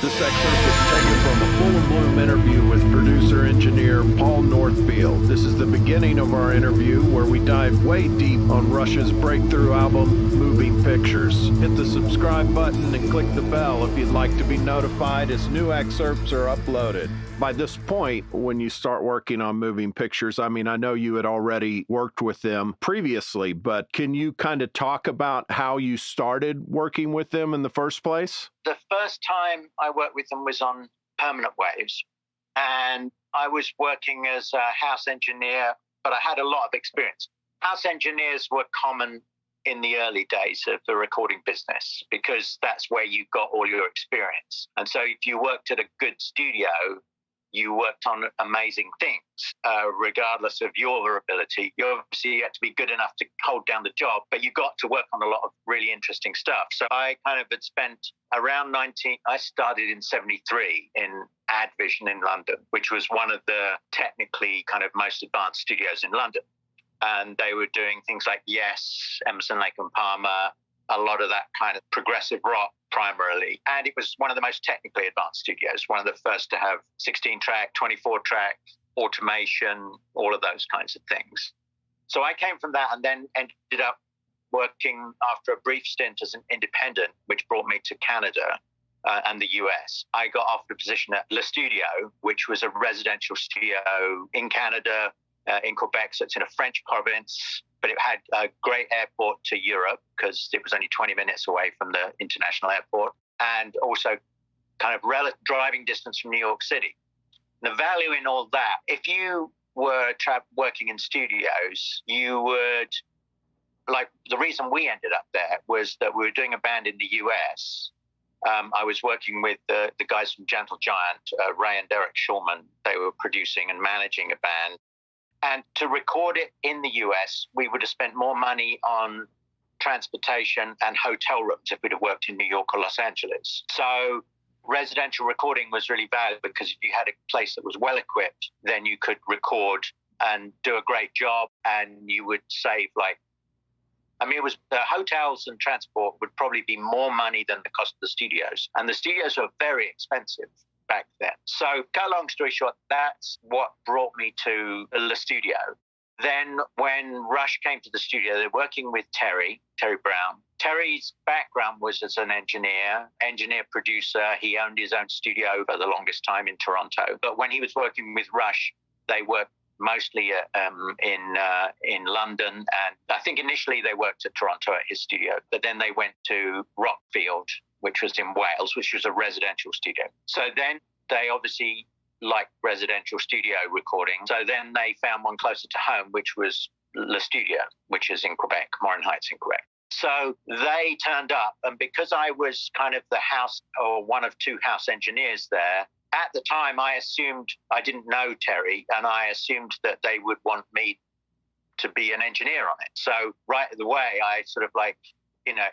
This excerpt is taken from a full and bloom interview with producer-engineer Paul Northfield. This is the beginning of our interview where we dive way deep on Rush's breakthrough album, Moving Pictures. Hit the subscribe button and click the bell if you'd like to be notified as new excerpts are uploaded. By this point, when you start working on Moving Pictures, I mean, I know you had already worked with them previously, but can you kind of talk about how you started working with them in the first place? The first time I worked with them was on Permanent Waves, and I was working as a house engineer, but I had a lot of experience. House engineers were common in the early days of the recording business because that's where you got all your experience. And so if you worked at a good studio, you worked on amazing things, regardless of your ability. You obviously had to be good enough to hold down the job, but you got to work on a lot of really interesting stuff. So I kind of had spent around I started in 73 in Advision in London, which was one of the technically kind of most advanced studios in London. And they were doing things like Yes, Emerson, Lake and Palmer, a lot of that kind of progressive rock primarily. And it was one of the most technically advanced studios, one of the first to have 16-track, 24-track, automation, all of those kinds of things. So I came from that and then ended up working after a brief stint as an independent, which brought me to Canada and the US. I got offered a position at Le Studio, which was a residential studio in Canada, in Quebec, so it's in a French province, but it had a great airport to Europe because it was only 20 minutes away from the international airport, and also kind of driving distance from New York City. The value in all that, if you were working in studios, you would, like the reason we ended up there was that we were doing a band in the US. I was working with the guys from Gentle Giant, Ray and Derek Shulman. They were producing and managing a band. And to record it in the US, we would have spent more money on transportation and hotel rooms if we'd have worked in New York or Los Angeles. So residential recording was really valuable because if you had a place that was well equipped, then you could record and do a great job, and you would save it was the hotels and transport would probably be more money than the cost of the studios. And the studios were very expensive back then. So, cut a long story short, that's what brought me to the studio. Then when Rush came to the studio, they're working with Terry Brown. Terry's background was as an engineer, producer. He owned his own studio for the longest time in Toronto. But when he was working with Rush, they worked mostly in London. And I think initially they worked at Toronto at his studio, but then they went to Rockfield, which was in Wales, which was a residential studio. So then they obviously liked residential studio recording. So then they found one closer to home, which was Le Studio, which is in Quebec, Morin Heights in Quebec. So they turned up, and because I was kind of the house or one of two house engineers there, at the time I didn't know Terry, and I assumed that they would want me to be an engineer on it. So right away, I sort of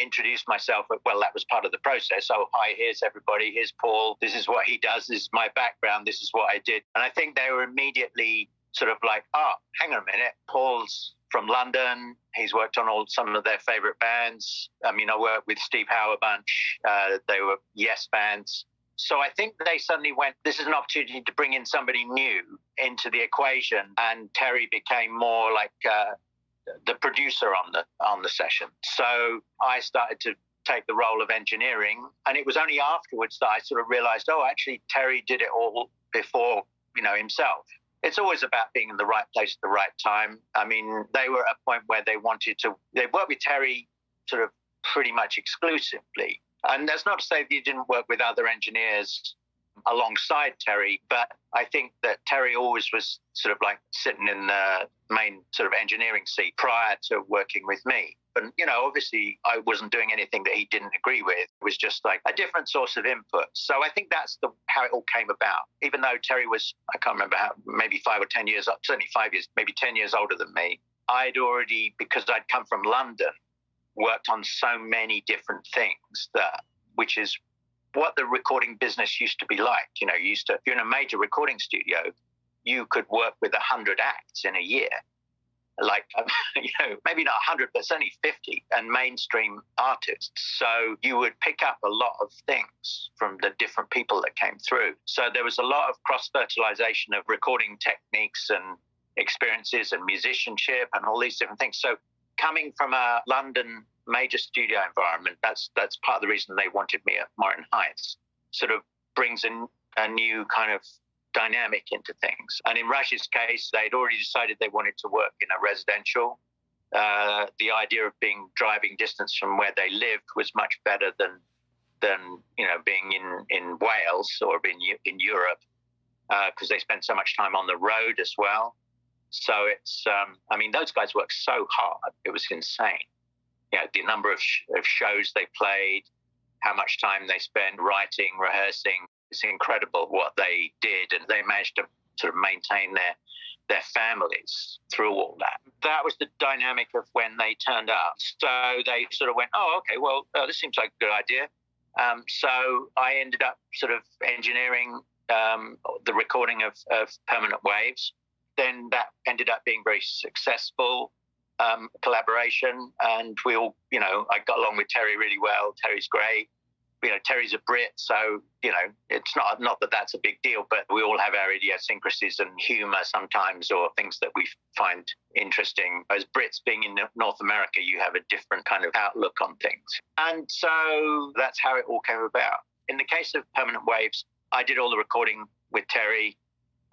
introduced myself. Well, that was part of the process. So, hi, here's everybody. Here's Paul. This is what he does. This is my background. This is what I did. And I think they were immediately sort of like, oh, hang on a minute. Paul's from London. He's worked on some of their favorite bands. I worked with Steve Howe a bunch. They were Yes bands. So I think they suddenly went, this is an opportunity to bring in somebody new into the equation. And Terry became more like the producer on the session. So I started to take the role of engineering, and it was only afterwards that I sort of realized, oh, actually Terry did it all before, himself. It's always about being in the right place at the right time. They were at a point where they worked with Terry sort of pretty much exclusively. And that's not to say that you didn't work with other engineers alongside Terry, but I think that Terry always was sort of like sitting in the main sort of engineering seat prior to working with me. But, obviously I wasn't doing anything that he didn't agree with. It was just like a different source of input. So I think that's how it all came about. Even though Terry was, I can't remember maybe 5 or 10 years, certainly 5 years, maybe 10 years older than me, I'd already, because I'd come from London, worked on so many different things which is what the recording business used to be like. If you're in a major recording studio, you could work with 100 acts in a year. like, maybe not 100, but certainly 50, and mainstream artists. So you would pick up a lot of things from the different people that came through. So there was a lot of cross-fertilization of recording techniques and experiences and musicianship and all these different things. So coming from a London major studio environment, that's part of the reason they wanted me at Moreton Heights, sort of brings in a new kind of dynamic into things. And in Rush's case, they'd already decided they wanted to work in a residential. The idea of being driving distance from where they lived was much better than being in Wales or being in Europe, because they spent so much time on the road as well. So it's, those guys worked so hard. It was insane. The number of shows they played, how much time they spent writing, rehearsing. It's incredible what they did, and they managed to sort of maintain their families through all that. That was the dynamic of when they turned up. So they sort of went, oh, okay, well, this seems like a good idea. So I ended up sort of engineering the recording of Permanent Waves. Then that ended up being very successful collaboration, and we all, I got along with Terry really well. Terry's great. Terry's a Brit, so, it's not that that's a big deal, but we all have our idiosyncrasies and humor sometimes, or things that we find interesting. As Brits being in North America, you have a different kind of outlook on things. And so that's how it all came about. In the case of Permanent Waves, I did all the recording with Terry,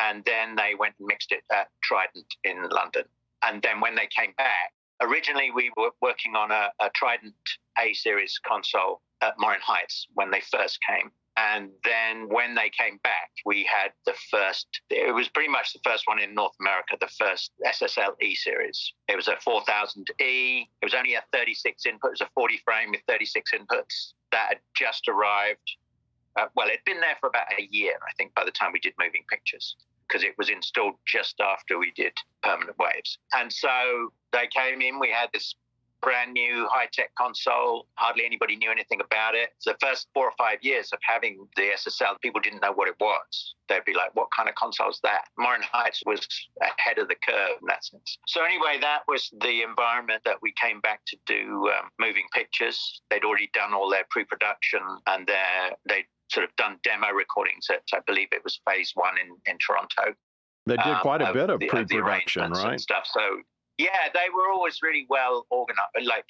and then they went and mixed it at Trident in London. And then when they came back, originally we were working on a Trident A-series console at Moreton Heights when they first came. And then when they came back, we had it was pretty much the first one in North America, the first SSL E-series. It was a 4000E. It was only a 36 input. It was a 40 frame with 36 inputs that had just arrived. It'd been there for about a year, I think, by the time we did Moving Pictures, because it was installed just after we did Permanent Waves. And so they came in, we had this brand new high-tech console. Hardly anybody knew anything about it. The first 4 or 5 years of having the SSL, people didn't know what it was. They'd be like, what kind of console is that? Moreton Heights was ahead of the curve in that sense. So anyway, that was the environment that we came back to do Moving Pictures. They'd already done all their pre-production, and they'd sort of done demo recordings at, I believe it was phase 1 in Toronto. They did quite a bit of pre-production, right? And stuff. So yeah, they were always really well organized. Like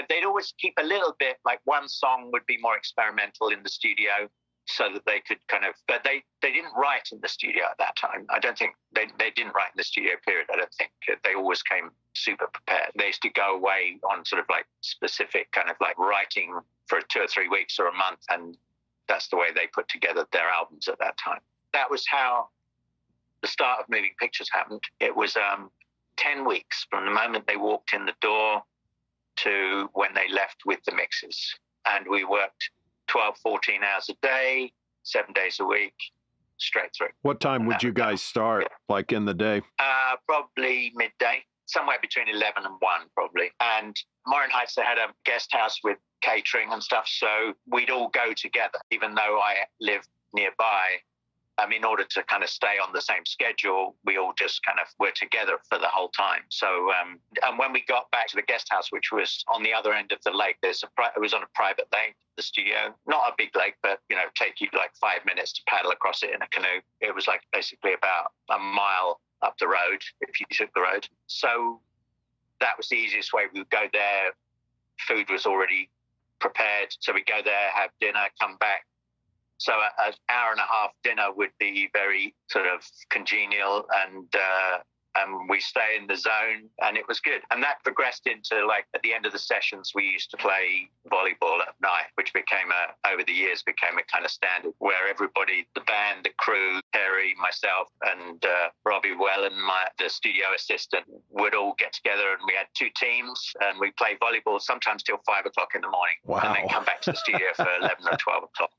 they'd always keep a little bit, like one song would be more experimental in the studio, so that they could kind of. But they didn't write in the studio at that time. I don't think they didn't write in the studio period. I don't think they always came super prepared. They used to go away on sort of like specific kind of like writing for 2 or 3 weeks or a month, and that's the way they put together their albums at that time. That was how the start of Moving Pictures happened. It was 10 weeks from the moment they walked in the door to when they left with the mixes. And we worked 12, 14 hours a day, 7 days a week, straight through. What time would you guys start, like in the day? Probably midday, somewhere between 11 and 1 probably. And Moreton Heights, they had a guest house with catering and stuff, so we'd all go together, even though I lived nearby. In order to kind of stay on the same schedule, we all just kind of were together for the whole time. So, and when we got back to the guest house, which was on the other end of the lake, it was on a private lake, the studio, not a big lake, but, take you like 5 minutes to paddle across it in a canoe. It was like basically about a mile up the road if you took the road. So that was the easiest way. We would go there. Food was already prepared. So we'd go there, have dinner, come back. So an hour and a half dinner would be very sort of congenial, and we stay in the zone, and it was good. And that progressed into, like, at the end of the sessions, we used to play volleyball at night, which over the years became a kind of standard, where everybody, the band, the crew, Terry, myself, and Robbie Wellen, the studio assistant, would all get together, and we had 2 teams, and we play volleyball sometimes till 5 o'clock in the morning. Wow. And then come back to the studio for 11 or 12 o'clock.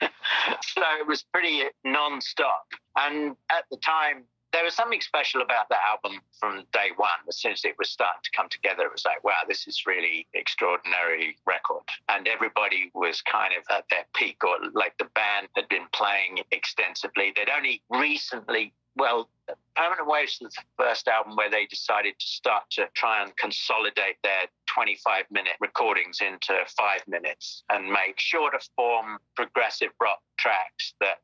So it was pretty non-stop. And at the time, there was something special about that album from day one. As soon as it was starting to come together, it was like, wow, this is really extraordinary record. And everybody was kind of at their peak, or like the band had been playing extensively. They'd only recently Well, Permanent Waves was the first album where they decided to start to try and consolidate their 25-minute recordings into 5 minutes and make shorter form progressive rock tracks that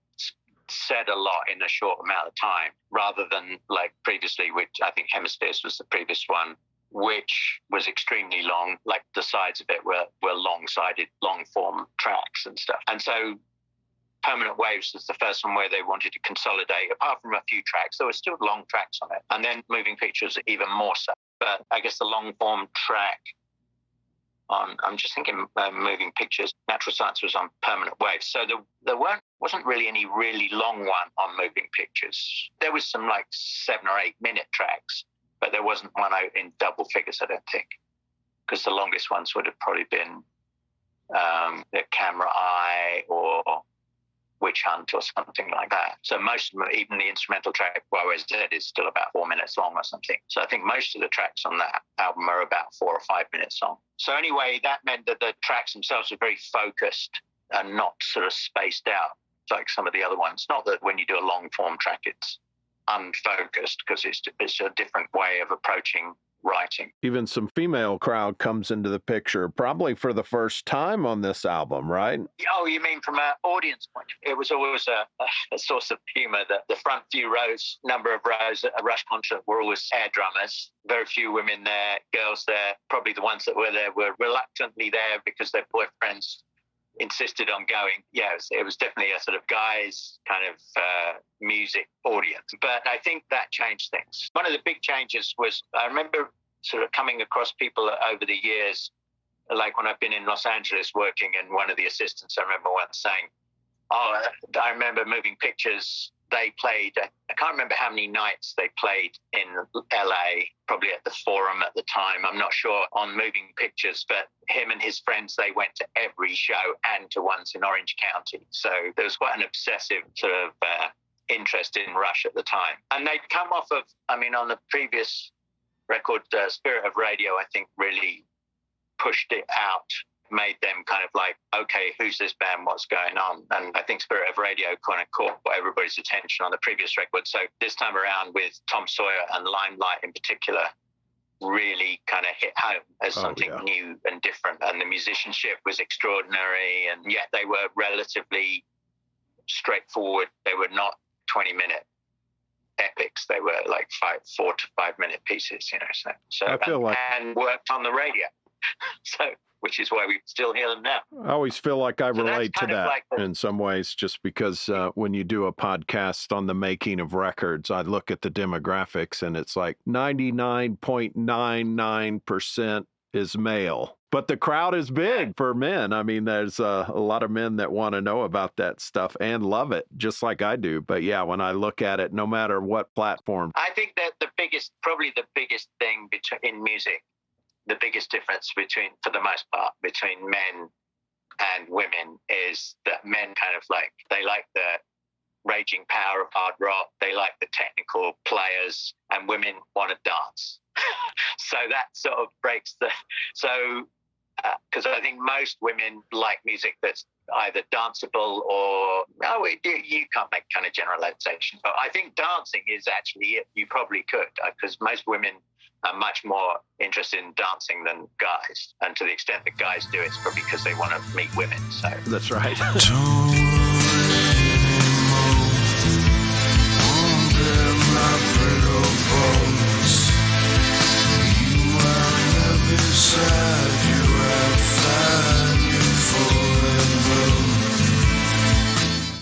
said a lot in a short amount of time, rather than like previously, which I think Hemispheres was the previous one, which was extremely long. Like the sides of it were long-sided, long-form tracks and stuff. And so Permanent Waves was the first one where they wanted to consolidate. Apart from a few tracks, there were still long tracks on it. And then Moving Pictures even more so. But I guess the long-form track on, I'm just thinking Moving Pictures, Natural Science was on Permanent Waves. So there wasn't really any really long one on Moving Pictures. There was some like 7 or 8 minute tracks, but there wasn't one out in double figures, I don't think, because the longest ones would have probably been the Camera Eye or Witch Hunt or something like that. So most of them, even the instrumental track, Why Was Dead, is still about 4 minutes long or something. So I think most of the tracks on that album are about 4 or 5 minutes long. So anyway, that meant that the tracks themselves were very focused and not sort of spaced out like some of the other ones. Not that when you do a long form track, it's unfocused, because it's a different way of approaching writing. Even some female crowd comes into the picture, probably for the first time on this album, right? Oh, you mean from an audience point of view? It was always a source of humor that the front few rows, number of rows at a Rush concert were always air drummers. Very few women there, girls there. Probably the ones that were there were reluctantly there because their boyfriends insisted on going. Yeah, it was definitely a sort of guys kind of music audience. But I think that changed things. One of the big changes was, I remember sort of coming across people over the years, like when I've been in Los Angeles working, and one of the assistants, I remember once saying, oh, I remember Moving Pictures, they played, I can't remember how many nights they played in LA, probably at the Forum at the time. I'm not sure on Moving Pictures, but him and his friends, they went to every show and to ones in Orange County. So there was quite an obsessive sort of interest in Rush at the time. And they'd come off of, I mean, on the previous record, Spirit of Radio, I think really pushed it out, made them kind of like, okay, who's this band, what's going on? And I think Spirit of Radio kind of caught everybody's attention on the previous record. So this time around with Tom Sawyer and Limelight in particular, really kind of hit home as something new and different. And the musicianship was extraordinary, and yet they were relatively straightforward. They were not 20-minute epics. They were like 4 to 5 minute pieces, you know. So I feel and worked on the radio. So, which is why we still hear them now. I always feel like I relate to that in some ways, just because when you do a podcast on the making of records, I look at the demographics and it's like 99.99% is male. But the crowd is big for men. I mean, there's a lot of men that want to know about that stuff and love it, just like I do. But yeah, when I look at it, no matter what platform. I think that probably the biggest thing in music, the biggest difference for the most part, between men and women is that men kind of they like the raging power of hard rock. They like the technical players, and women want to dance. So that sort of breaks because I think most women like music that's either danceable or, you can't make kind of generalization, but I think dancing is actually it. You probably could, because most women are much more interested in dancing than guys. And to the extent that guys do, it's probably because they want to meet women. So that's right.